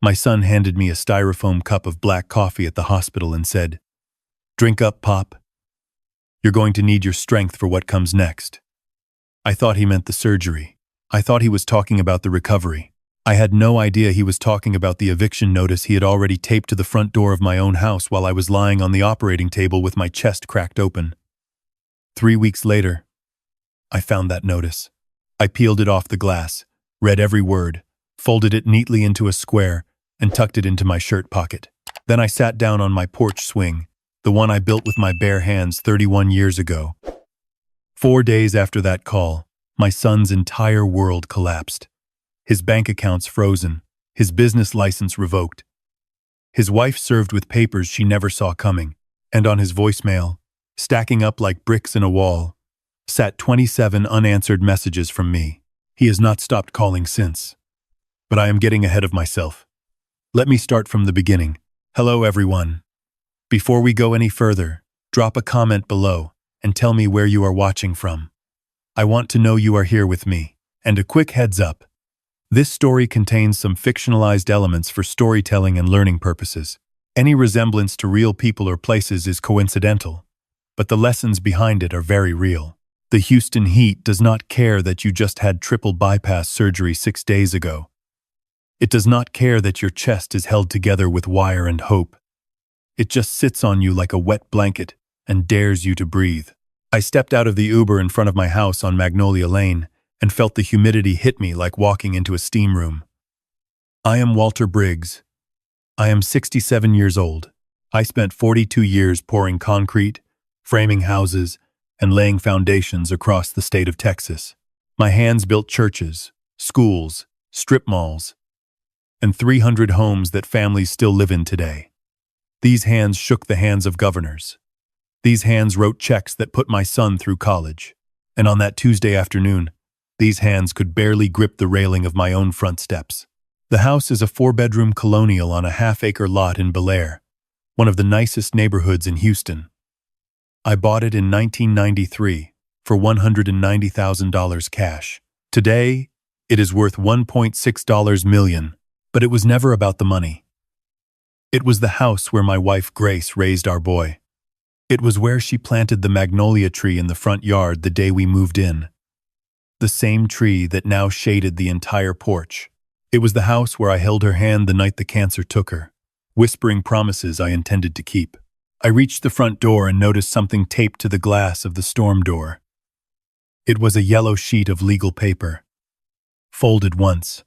My son handed me a styrofoam cup of black coffee at the hospital and said, "Drink up, Pop. You're going to need your strength for what comes next." I thought he meant the surgery. I thought he was talking about the recovery. I had no idea he was talking about the eviction notice he had already taped to the front door of my own house while I was lying on the operating table with my chest cracked open. 3 weeks later, I found that notice. I peeled it off the glass, read every word, folded it neatly into a square, and tucked it into my shirt pocket. Then I sat down on my porch swing, the one I built with my bare hands 31 years ago. 4 days after that call, my son's entire world collapsed. His bank accounts frozen, his business license revoked. His wife served with papers she never saw coming, and on his voicemail, stacking up like bricks in a wall, sat 27 unanswered messages from me. He has not stopped calling since. But I am getting ahead of myself. Let me start from the beginning. Hello, everyone. Before we go any further, drop a comment below and tell me where you are watching from. I want to know you are here with me. And a quick heads up. This story contains some fictionalized elements for storytelling and learning purposes. Any resemblance to real people or places is coincidental, but the lessons behind it are very real. The Houston heat does not care that you just had triple bypass surgery 6 days ago. It does not care that your chest is held together with wire and hope. It just sits on you like a wet blanket and dares you to breathe. I stepped out of the Uber in front of my house on Magnolia Lane and felt the humidity hit me like walking into a steam room. I am Walter Briggs. I am 67 years old. I spent 42 years pouring concrete, framing houses, and laying foundations across the state of Texas. My hands built churches, schools, strip malls, and 300 homes that families still live in today. These hands shook the hands of governors. These hands wrote checks that put my son through college. And on that Tuesday afternoon, these hands could barely grip the railing of my own front steps. The house is a 4-bedroom colonial on a half-acre lot in Bel Air, one of the nicest neighborhoods in Houston. I bought it in 1993 for $190,000 cash. Today, it is worth $1.6 million, but it was never about the money. It was the house where my wife Grace raised our boy. It was where she planted the magnolia tree in the front yard the day we moved in. The same tree that now shaded the entire porch. It was the house where I held her hand the night the cancer took her, whispering promises I intended to keep. I reached the front door and noticed something taped to the glass of the storm door. It was a yellow sheet of legal paper, folded once.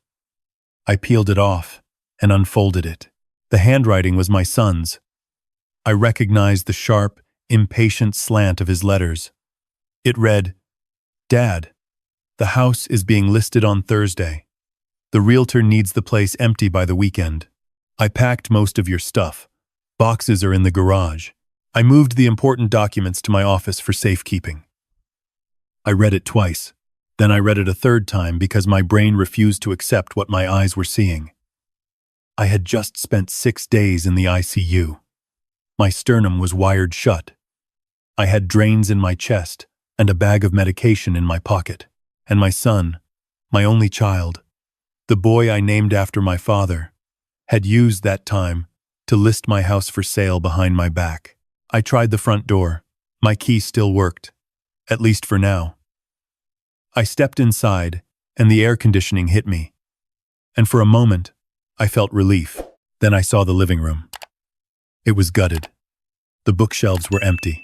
I peeled it off and unfolded it. The handwriting was my son's. I recognized the sharp, impatient slant of his letters. It read, "Dad, the house is being listed on Thursday. The realtor needs the place empty by the weekend. I packed most of your stuff. Boxes are in the garage. I moved the important documents to my office for safekeeping." I read it twice. Then I read it a third time because my brain refused to accept what my eyes were seeing. I had just spent 6 days in the ICU. My sternum was wired shut. I had drains in my chest and a bag of medication in my pocket. And my son, my only child, the boy I named after my father, had used that time to list my house for sale behind my back. I tried the front door. My key still worked, at least for now. I stepped inside, and the air conditioning hit me. And for a moment, I felt relief. Then I saw the living room. It was gutted. The bookshelves were empty.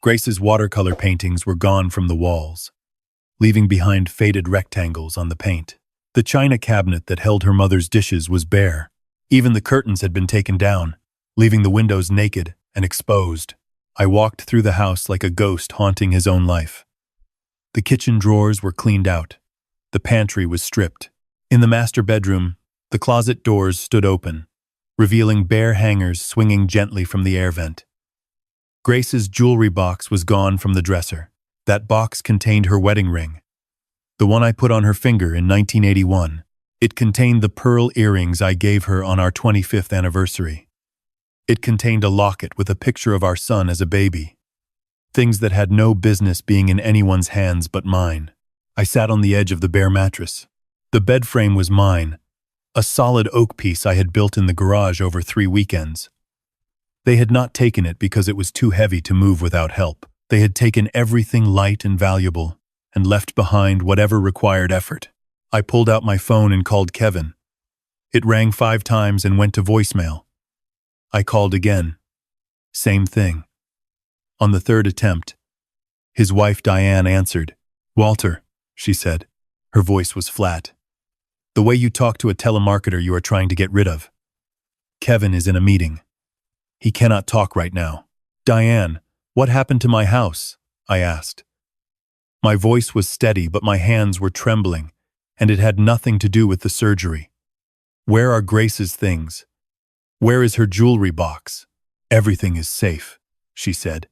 Grace's watercolor paintings were gone from the walls, leaving behind faded rectangles on the paint. The china cabinet that held her mother's dishes was bare. Even the curtains had been taken down, leaving the windows naked and exposed. I walked through the house like a ghost haunting his own life. The kitchen drawers were cleaned out. The pantry was stripped. In the master bedroom, the closet doors stood open, revealing bare hangers swinging gently from the air vent. Grace's jewelry box was gone from the dresser. That box contained her wedding ring, the one I put on her finger in 1981. It contained the pearl earrings I gave her on our 25th anniversary. It contained a locket with a picture of our son as a baby. Things that had no business being in anyone's hands but mine. I sat on the edge of the bare mattress. The bed frame was mine, a solid oak piece I had built in the garage over 3 weekends. They had not taken it because it was too heavy to move without help. They had taken everything light and valuable and left behind whatever required effort. I pulled out my phone and called Kevin. It rang 5 times and went to voicemail. I called again. Same thing. On the 3rd attempt, his wife Diane answered. "Walter," she said. Her voice was flat. "The way you talk to a telemarketer you are trying to get rid of. Kevin is in a meeting. He cannot talk right now." "Diane, what happened to my house?" I asked. My voice was steady, but my hands were trembling, and it had nothing to do with the surgery. "Where are Grace's things? Where is her jewelry box?" "Everything is safe," she said,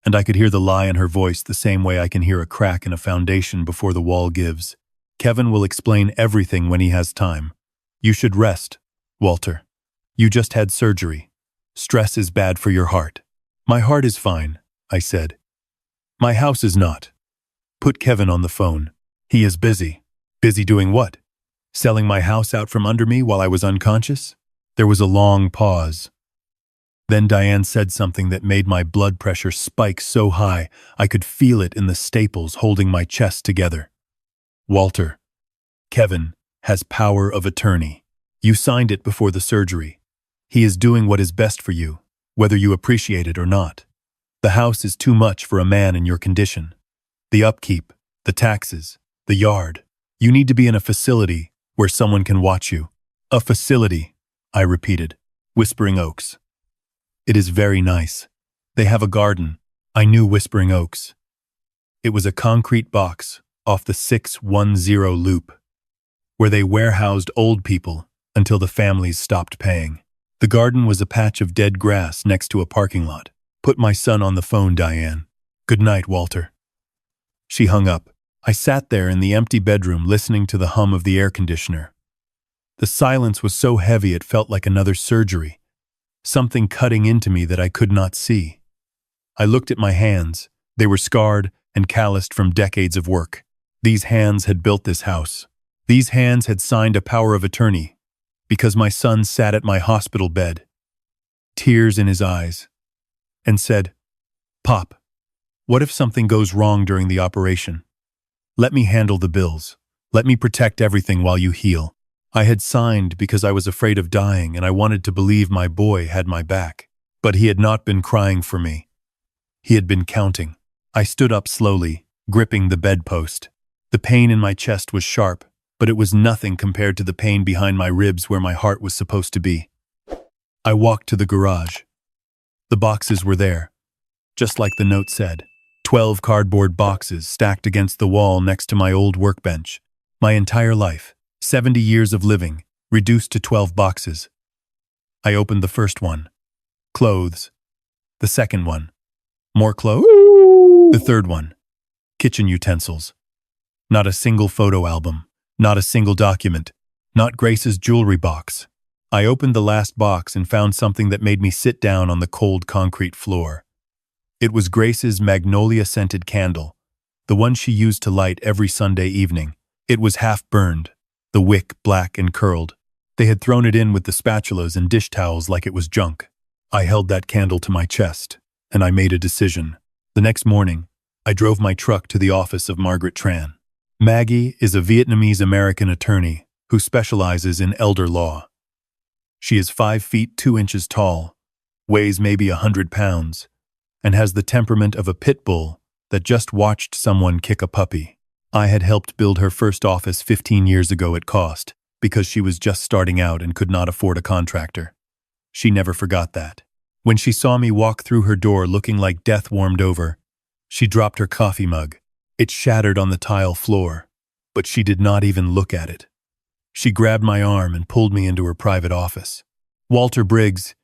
and I could hear the lie in her voice the same way I can hear a crack in a foundation before the wall gives. "Kevin will explain everything when he has time. You should rest, Walter. You just had surgery. Stress is bad for your heart." "My heart is fine," I said. "My house is not." Put Kevin on the phone. He is busy. Busy doing what? Selling my house out from under me while I was unconscious? There was a long pause. Then Diane said something that made my blood pressure spike so high I could feel it in the staples holding my chest together. "Walter, Kevin has power of attorney. You signed it before the surgery. He is doing what is best for you, whether you appreciate it or not. The house is too much for a man in your condition. The upkeep, the taxes, the yard. You need to be in a facility where someone can watch you." "A facility," I repeated. "Whispering Oaks. It is very nice. They have a garden." I knew Whispering Oaks. It was a concrete box off the 610 loop, where they warehoused old people until the families stopped paying. The garden was a patch of dead grass next to a parking lot. "Put my son on the phone, Diane. Good night, Walter." She hung up. I sat there in the empty bedroom listening to the hum of the air conditioner. The silence was so heavy it felt like another surgery, something cutting into me that I could not see. I looked at my hands. They were scarred and calloused from decades of work. These hands had built this house. These hands had signed a power of attorney because my son sat at my hospital bed, tears in his eyes, and said, "Pop, what if something goes wrong during the operation? Let me handle the bills. Let me protect everything while you heal." I had signed because I was afraid of dying and I wanted to believe my boy had my back. But he had not been crying for me. He had been counting. I stood up slowly, gripping the bedpost. The pain in my chest was sharp, but it was nothing compared to the pain behind my ribs where my heart was supposed to be. I walked to the garage. The boxes were there, just like the note said. 12 cardboard boxes stacked against the wall next to my old workbench. My entire life, 70 years of living, reduced to 12 boxes. I opened the first one. Clothes. The second one. More clothes. The third one. Kitchen utensils. Not a single photo album. Not a single document. Not Grace's jewelry box. I opened the last box and found something that made me sit down on the cold concrete floor. It was Grace's magnolia-scented candle, the one she used to light every Sunday evening. It was half-burned, the wick black and curled. They had thrown it in with the spatulas and dish towels like it was junk. I held that candle to my chest, and I made a decision. The next morning, I drove my truck to the office of Margaret Tran. Maggie is a Vietnamese-American attorney who specializes in elder law. She is 5 feet 2 inches tall, weighs maybe 100 pounds, and has the temperament of a pit bull that just watched someone kick a puppy. I had helped build her first office 15 years ago at cost because she was just starting out and could not afford a contractor. She never forgot that. When she saw me walk through her door looking like death warmed over, she dropped her coffee mug. It shattered on the tile floor, but she did not even look at it. She grabbed my arm and pulled me into her private office. "Walter Briggs,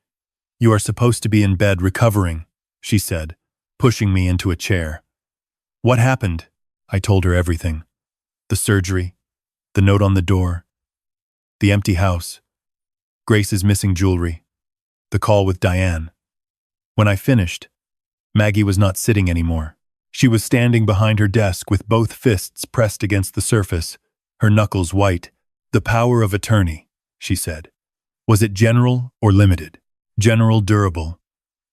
you are supposed to be in bed recovering," she said, pushing me into a chair. "What happened?" I told her everything. The surgery, the note on the door, the empty house, Grace's missing jewelry, the call with Diane. When I finished, Maggie was not sitting anymore. She was standing behind her desk with both fists pressed against the surface, her knuckles white. "The power of attorney," she said. Was it general or limited? General durable.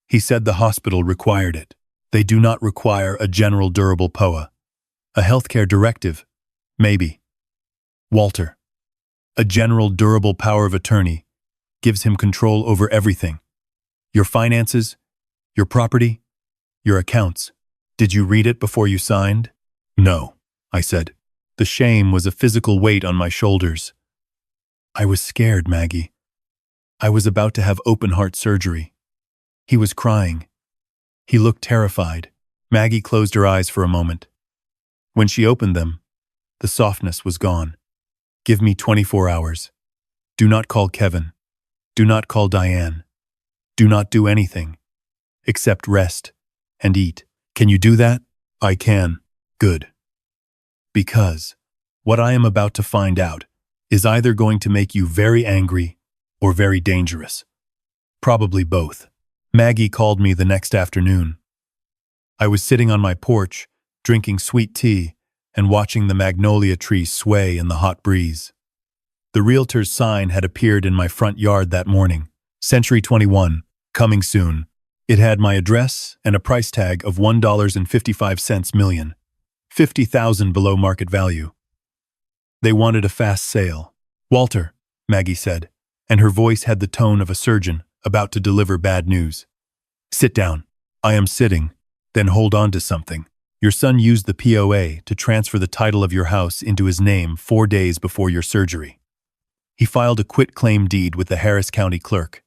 He said the hospital required it. They do not require a general durable POA. A healthcare directive? Maybe. Walter. A general durable power of attorney gives him control over everything. Your finances, your property, your accounts. Did you read it before you signed? No, I said. The shame was a physical weight on my shoulders. I was scared, Maggie. I was about to have open-heart surgery. He was crying. He looked terrified. Maggie closed her eyes for a moment. When she opened them, the softness was gone. Give me 24 hours. Do not call Kevin. Do not call Diane. Do not do anything, except rest and eat. Can you do that? I can. Good. Because what I am about to find out is either going to make you very angry or very dangerous. Probably both. Maggie called me the next afternoon. I was sitting on my porch, drinking sweet tea and watching the magnolia tree sway in the hot breeze. The realtor's sign had appeared in my front yard that morning. Century 21, coming soon. It had my address and a price tag of $1.55 million, $50,000 below market value. They wanted a fast sale. Walter, Maggie said, and her voice had the tone of a surgeon about to deliver bad news. Sit down. I am sitting. Then hold on to something. Your son used the POA to transfer the title of your house into his name 4 days before your surgery. He filed a quitclaim deed with the Harris County clerk.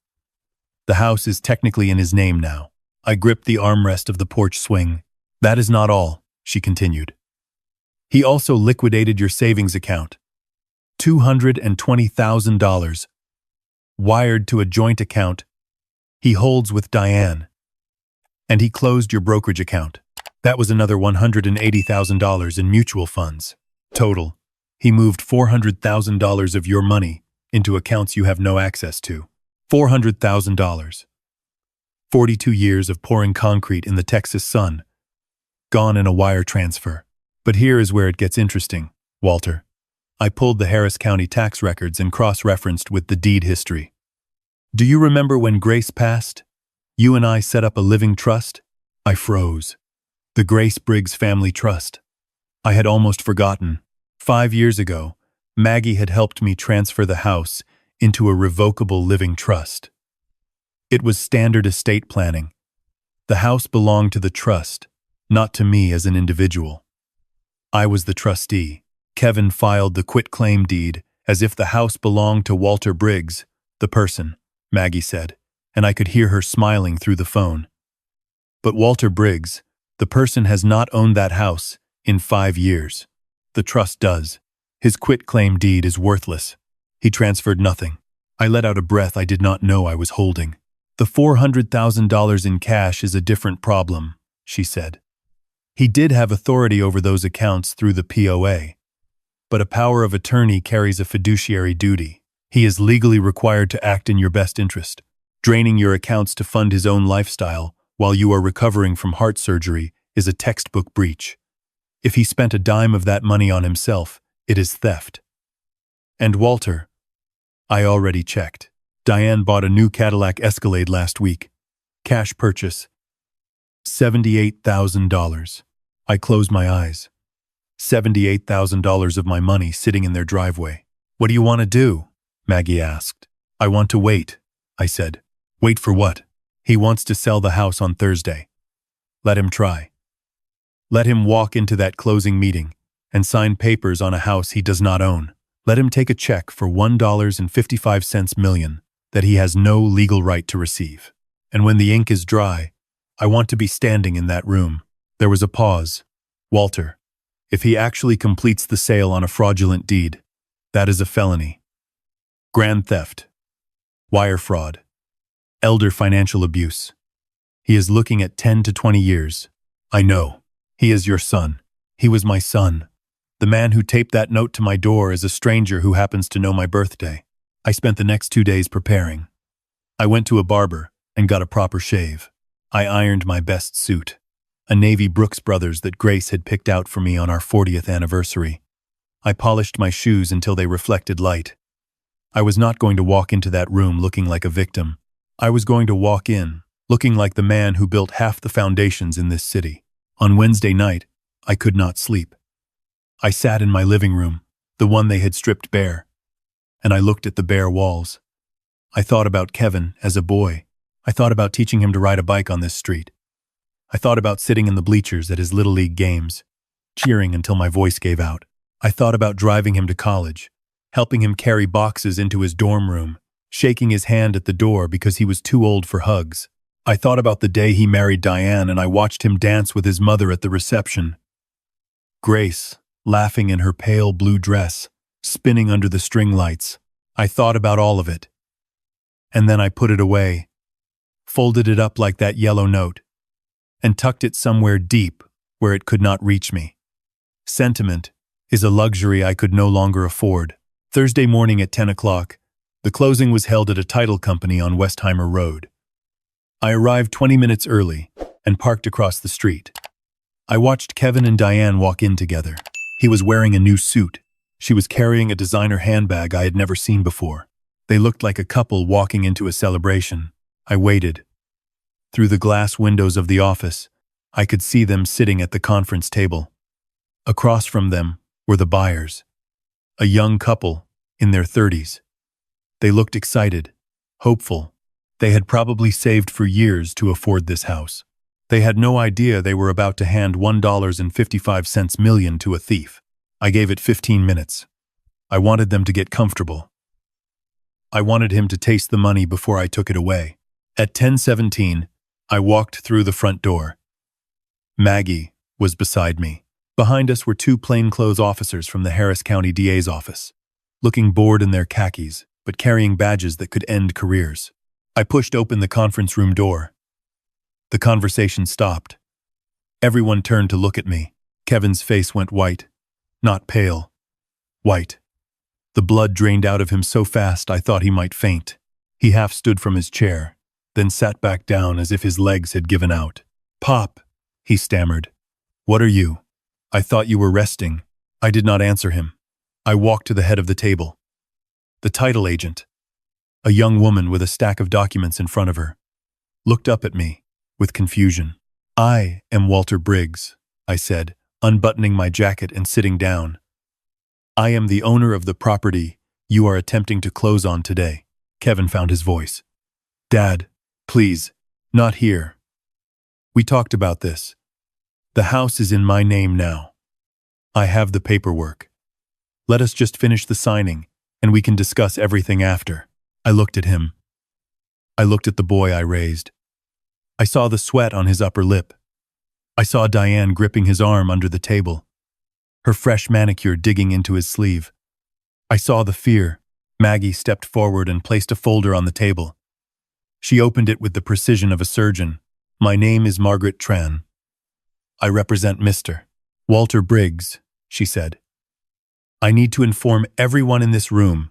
The house is technically in his name now. I gripped the armrest of the porch swing. That is not all, she continued. He also liquidated your savings account. $220,000. Wired to a joint account he holds with Diane. And he closed your brokerage account. That was another $180,000 in mutual funds. Total, he moved $400,000 of your money into accounts you have no access to. $400,000. 42 years of pouring concrete in the Texas sun. Gone in a wire transfer. But here is where it gets interesting, Walter. I pulled the Harris County tax records and cross-referenced with the deed history. Do you remember when Grace passed? You and I set up a living trust? I froze. The Grace Briggs Family Trust. I had almost forgotten. 5 years ago, Maggie had helped me transfer the house into a revocable living trust. It was standard estate planning. The house belonged to the trust, not to me as an individual. I was the trustee. Kevin filed the quitclaim deed as if the house belonged to Walter Briggs, the person, Maggie said, and I could hear her smiling through the phone. But Walter Briggs, the person, has not owned that house in 5 years. The trust does. His quitclaim deed is worthless. He transferred nothing. I let out a breath I did not know I was holding. The $400,000 in cash is a different problem, she said. He did have authority over those accounts through the POA. But a power of attorney carries a fiduciary duty. He is legally required to act in your best interest. Draining your accounts to fund his own lifestyle while you are recovering from heart surgery is a textbook breach. If he spent a dime of that money on himself, it is theft. And Walter, I already checked. Diane bought a new Cadillac Escalade last week. Cash purchase. $78,000. I closed my eyes. $78,000 of my money sitting in their driveway. What do you want to do? Maggie asked. I want to wait, I said. Wait for what? He wants to sell the house on Thursday. Let him try. Let him walk into that closing meeting and sign papers on a house he does not own. Let him take a check for $1.55 million that he has no legal right to receive. And when the ink is dry, I want to be standing in that room. There was a pause. Walter, if he actually completes the sale on a fraudulent deed, that is a felony. Grand theft. Wire fraud. Elder financial abuse. He is looking at 10 to 20 years. I know. He is your son. He was my son. The man who taped that note to my door is a stranger who happens to know my birthday. I spent the next 2 days preparing. I went to a barber and got a proper shave. I ironed my best suit, a navy Brooks Brothers that Grace had picked out for me on our 40th anniversary. I polished my shoes until they reflected light. I was not going to walk into that room looking like a victim. I was going to walk in, looking like the man who built half the foundations in this city. On Wednesday night, I could not sleep. I sat in my living room, the one they had stripped bare, and I looked at the bare walls. I thought about Kevin as a boy. I thought about teaching him to ride a bike on this street. I thought about sitting in the bleachers at his Little League games, cheering until my voice gave out. I thought about driving him to college, helping him carry boxes into his dorm room, shaking his hand at the door because he was too old for hugs. I thought about the day he married Diane and I watched him dance with his mother at the reception. Grace, laughing in her pale blue dress, spinning under the string lights. I thought about all of it. And then I put it away, folded it up like that yellow note, and tucked it somewhere deep where it could not reach me. Sentiment is a luxury I could no longer afford. Thursday morning at 10 o'clock, the closing was held at a title company on Westheimer Road. I arrived 20 minutes early and parked across the street. I watched Kevin and Diane walk in together. He was wearing a new suit. She was carrying a designer handbag I had never seen before. They looked like a couple walking into a celebration. I waited. Through the glass windows of the office, I could see them sitting at the conference table. Across from them were the buyers, a young couple in their 30s. They looked excited, hopeful. They had probably saved for years to afford this house. They had no idea they were about to hand $1.55 million to a thief. I gave it 15 minutes. I wanted them to get comfortable. I wanted him to taste the money before I took it away. At 10:17, I walked through the front door. Maggie was beside me. Behind us were two plainclothes officers from the Harris County DA's office, looking bored in their khakis, but carrying badges that could end careers. I pushed open the conference room door. The conversation stopped. Everyone turned to look at me. Kevin's face went white, not pale, white. The blood drained out of him so fast I thought he might faint. He half stood from his chair, then sat back down as if his legs had given out. "Pop," he stammered. "What are you? I thought you were resting." I did not answer him. I walked to the head of the table. The title agent, a young woman with a stack of documents in front of her, looked up at me with confusion. "I am Walter Briggs," I said, unbuttoning my jacket and sitting down. "I am the owner of the property you are attempting to close on today." Kevin found his voice. "Dad, please, not here. We talked about this. The house is in my name now. I have the paperwork. Let us just finish the signing, and we can discuss everything after." I looked at him. I looked at the boy I raised. I saw the sweat on his upper lip. I saw Diane gripping his arm under the table, her fresh manicure digging into his sleeve. I saw the fear. Maggie stepped forward and placed a folder on the table. She opened it with the precision of a surgeon. "My name is Margaret Tran. I represent Mr. Walter Briggs," she said. "I need to inform everyone in this room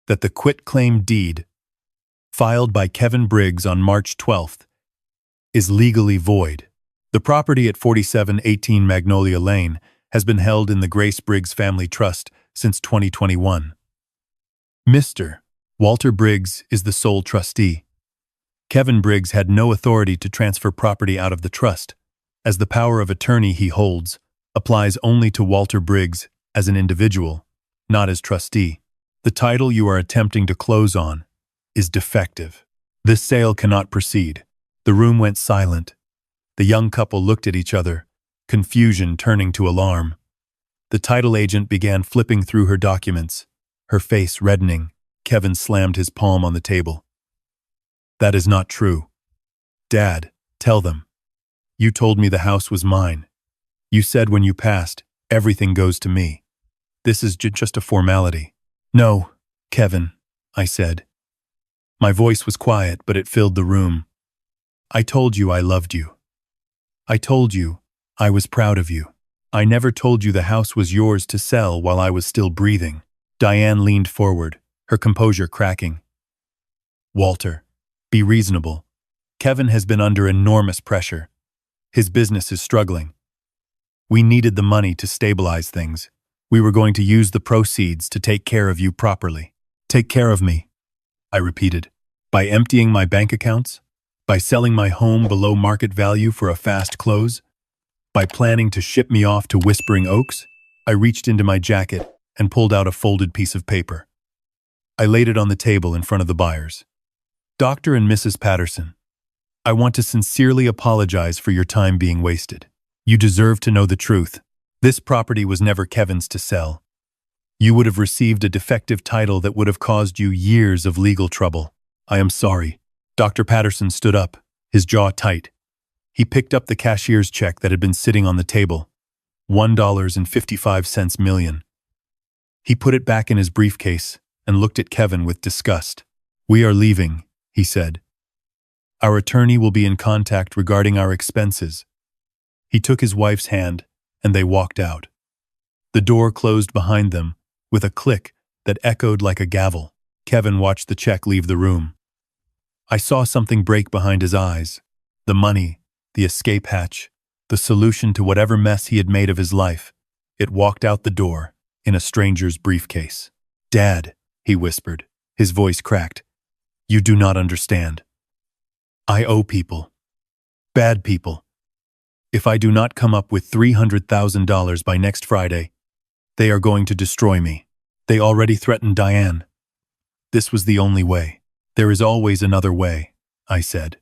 that the quitclaim deed filed by Kevin Briggs on March 12th is legally void. The property at 4718 Magnolia Lane has been held in the Grace Briggs Family Trust since 2021. Mr. Walter Briggs is the sole trustee. Kevin Briggs had no authority to transfer property out of the trust, as the power of attorney he holds applies only to Walter Briggs as an individual, not as trustee. The title you are attempting to close on is defective. This sale cannot proceed." The room went silent. The young couple looked at each other, confusion turning to alarm. The title agent began flipping through her documents, her face reddening. Kevin slammed his palm on the table. "That is not true. Dad, tell them. You told me the house was mine. You said when you passed, everything goes to me. This is just a formality." "No, Kevin," I said. My voice was quiet, but it filled the room. "I told you I loved you. I told you I was proud of you. I never told you the house was yours to sell while I was still breathing." Diane leaned forward, her composure cracking. "Walter, be reasonable. Kevin has been under enormous pressure. His business is struggling. We needed the money to stabilize things. We were going to use the proceeds to take care of you properly." Take care of me, I repeated. By emptying my bank accounts? By selling my home below market value for a fast close? By planning to ship me off to Whispering Oaks? I reached into my jacket and pulled out a folded piece of paper. I laid it on the table in front of the buyers. Dr. and Mrs. Patterson, I want to sincerely apologize for your time being wasted. You deserve to know the truth. This property was never Kevin's to sell. You would have received a defective title that would have caused you years of legal trouble. I am sorry. Dr. Patterson stood up, his jaw tight. He picked up the cashier's check that had been sitting on the table. $1.55 million. He put it back in his briefcase and looked at Kevin with disgust. We are leaving, he said. Our attorney will be in contact regarding our expenses. He took his wife's hand, and they walked out. The door closed behind them, with a click that echoed like a gavel. Kevin watched the check leave the room. I saw something break behind his eyes. The money, the escape hatch, the solution to whatever mess he had made of his life. It walked out the door, in a stranger's briefcase. Dad, he whispered, his voice cracked. You do not understand. I owe people. Bad people. If I do not come up with $300,000 by next Friday, they are going to destroy me. They already threatened Diane. This was the only way. There is always another way, I said.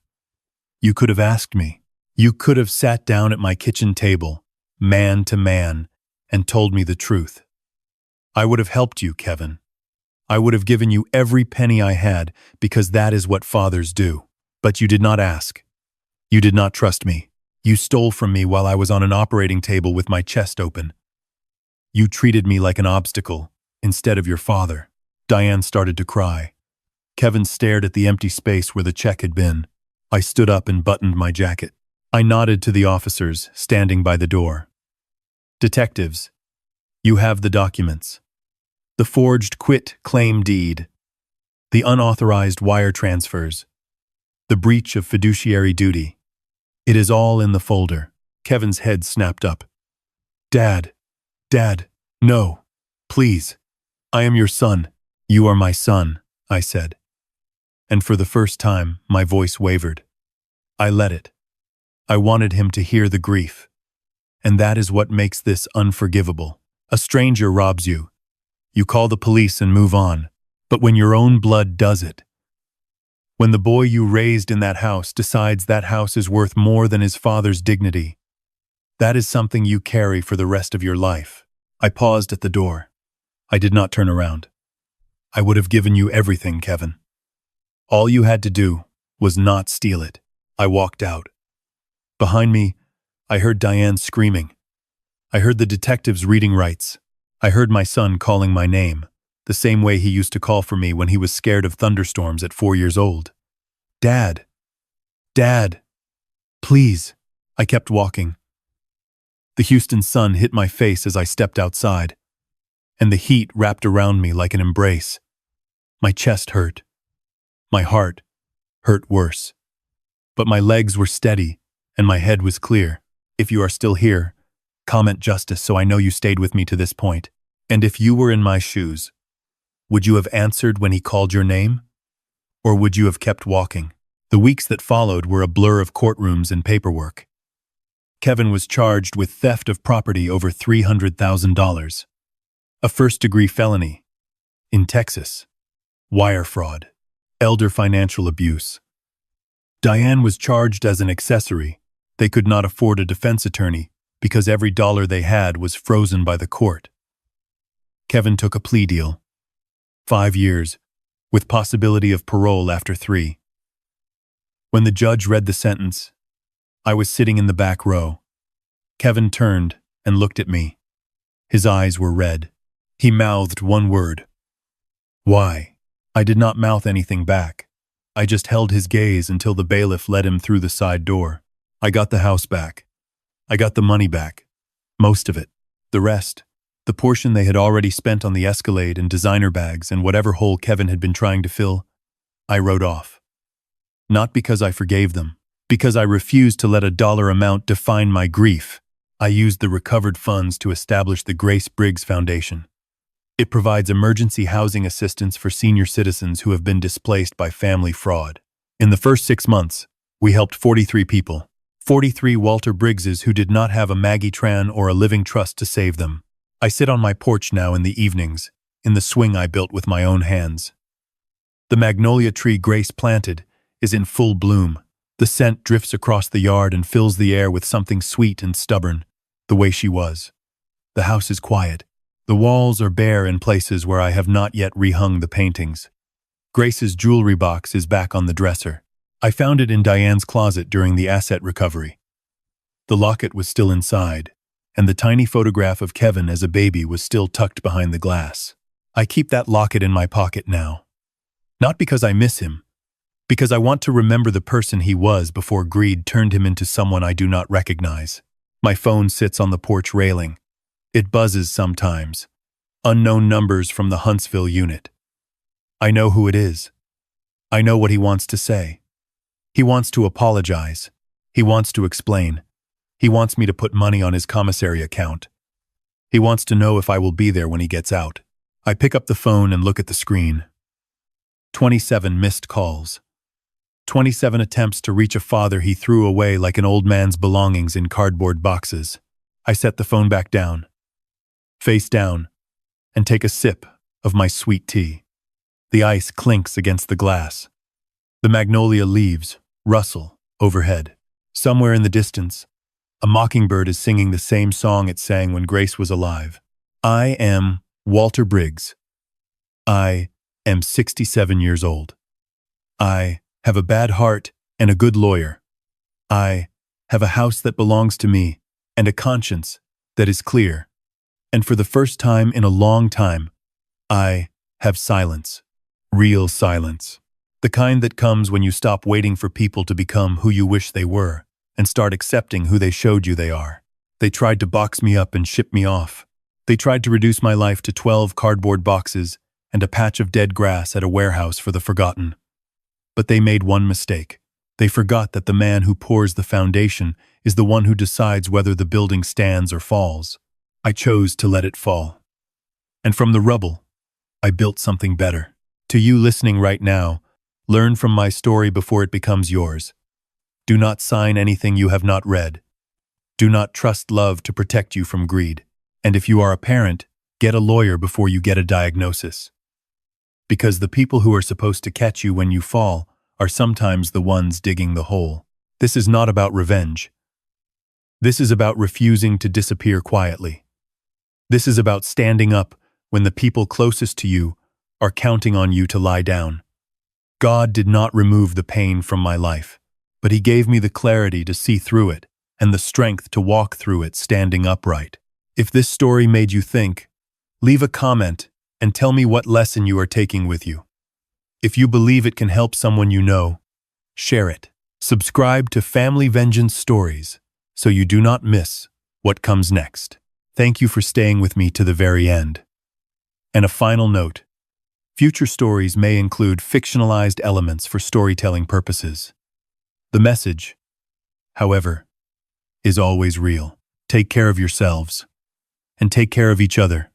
You could have asked me. You could have sat down at my kitchen table, man to man, and told me the truth. I would have helped you, Kevin. I would have given you every penny I had because that is what fathers do. But you did not ask. You did not trust me. You stole from me while I was on an operating table with my chest open. You treated me like an obstacle instead of your father. Diane started to cry. Kevin stared at the empty space where the check had been. I stood up and buttoned my jacket. I nodded to the officers standing by the door. Detectives, you have the documents. The forged quit-claim deed. The unauthorized wire transfers. The breach of fiduciary duty. It is all in the folder. Kevin's head snapped up. Dad, no, please. I am your son. You are my son, I said. And for the first time, my voice wavered. I let it. I wanted him to hear the grief. And that is what makes this unforgivable. A stranger robs you. You call the police and move on. But when your own blood does it, when the boy you raised in that house decides that house is worth more than his father's dignity, that is something you carry for the rest of your life. I paused at the door. I did not turn around. I would have given you everything, Kevin. All you had to do was not steal it. I walked out. Behind me, I heard Diane screaming. I heard the detectives reading rights. I heard my son calling my name, the same way he used to call for me when he was scared of thunderstorms at 4 years old. Dad, please. I kept walking. The Houston sun hit my face as I stepped outside, and the heat wrapped around me like an embrace. My chest hurt. My heart hurt worse. But my legs were steady, and my head was clear. If you are still here, comment justice so I know you stayed with me to this point. And if you were in my shoes, would you have answered when he called your name? Or would you have kept walking? The weeks that followed were a blur of courtrooms and paperwork. Kevin was charged with theft of property over $300,000. A first-degree felony. In Texas. Wire fraud. Elder financial abuse. Diane was charged as an accessory. They could not afford a defense attorney because every dollar they had was frozen by the court. Kevin took a plea deal. 5 years, with possibility of parole after 3. When the judge read the sentence, I was sitting in the back row. Kevin turned and looked at me. His eyes were red. He mouthed one word. Why? I did not mouth anything back. I just held his gaze until the bailiff led him through the side door. I got the house back. I got the money back. Most of it. The rest, the portion they had already spent on the Escalade and designer bags and whatever hole Kevin had been trying to fill, I wrote off. Not because I forgave them, because I refused to let a dollar amount define my grief. I used the recovered funds to establish the Briggs Foundation. It provides emergency housing assistance for senior citizens who have been displaced by family fraud. In the first 6 months, we helped 43 people. 43 Walter Briggses who did not have a Maggie Tran or a living trust to save them. I sit on my porch now in the evenings, in the swing I built with my own hands. The magnolia tree Grace planted is in full bloom. The scent drifts across the yard and fills the air with something sweet and stubborn, the way she was. The house is quiet. The walls are bare in places where I have not yet rehung the paintings. Grace's jewelry box is back on the dresser. I found it in Diane's closet during the asset recovery. The locket was still inside, and the tiny photograph of Kevin as a baby was still tucked behind the glass. I keep that locket in my pocket now. Not because I miss him, because I want to remember the person he was before greed turned him into someone I do not recognize. My phone sits on the porch railing. It buzzes sometimes. Unknown numbers from the Huntsville unit. I know who it is. I know what he wants to say. He wants to apologize. He wants to explain. He wants me to put money on his commissary account. He wants to know if I will be there when he gets out. I pick up the phone and look at the screen. 27 missed calls. 27 attempts to reach a father he threw away like an old man's belongings in cardboard boxes. I set the phone back down, face down, and take a sip of my sweet tea. The ice clinks against the glass. The magnolia leaves rustle overhead. Somewhere in the distance, a mockingbird is singing the same song it sang when Grace was alive. I am Walter Briggs. I am 67 years old. I have a bad heart and a good lawyer. I have a house that belongs to me and a conscience that is clear. And for the first time in a long time, I have silence. Real silence. The kind that comes when you stop waiting for people to become who you wish they were and start accepting who they showed you they are. They tried to box me up and ship me off. They tried to reduce my life to 12 cardboard boxes and a patch of dead grass at a warehouse for the forgotten. But they made one mistake. They forgot that the man who pours the foundation is the one who decides whether the building stands or falls. I chose to let it fall. And from the rubble, I built something better. To you listening right now, learn from my story before it becomes yours. Do not sign anything you have not read. Do not trust love to protect you from greed. And if you are a parent, get a lawyer before you get a diagnosis. Because the people who are supposed to catch you when you fall are sometimes the ones digging the hole. This is not about revenge. This is about refusing to disappear quietly. This is about standing up when the people closest to you are counting on you to lie down. God did not remove the pain from my life, but He gave me the clarity to see through it and the strength to walk through it standing upright. If this story made you think, leave a comment and tell me what lesson you are taking with you. If you believe it can help someone you know, share it. Subscribe to Family Vengeance Stories so you do not miss what comes next. Thank you for staying with me to the very end. And a final note. Future stories may include fictionalized elements for storytelling purposes. The message, however, is always real. Take care of yourselves and take care of each other.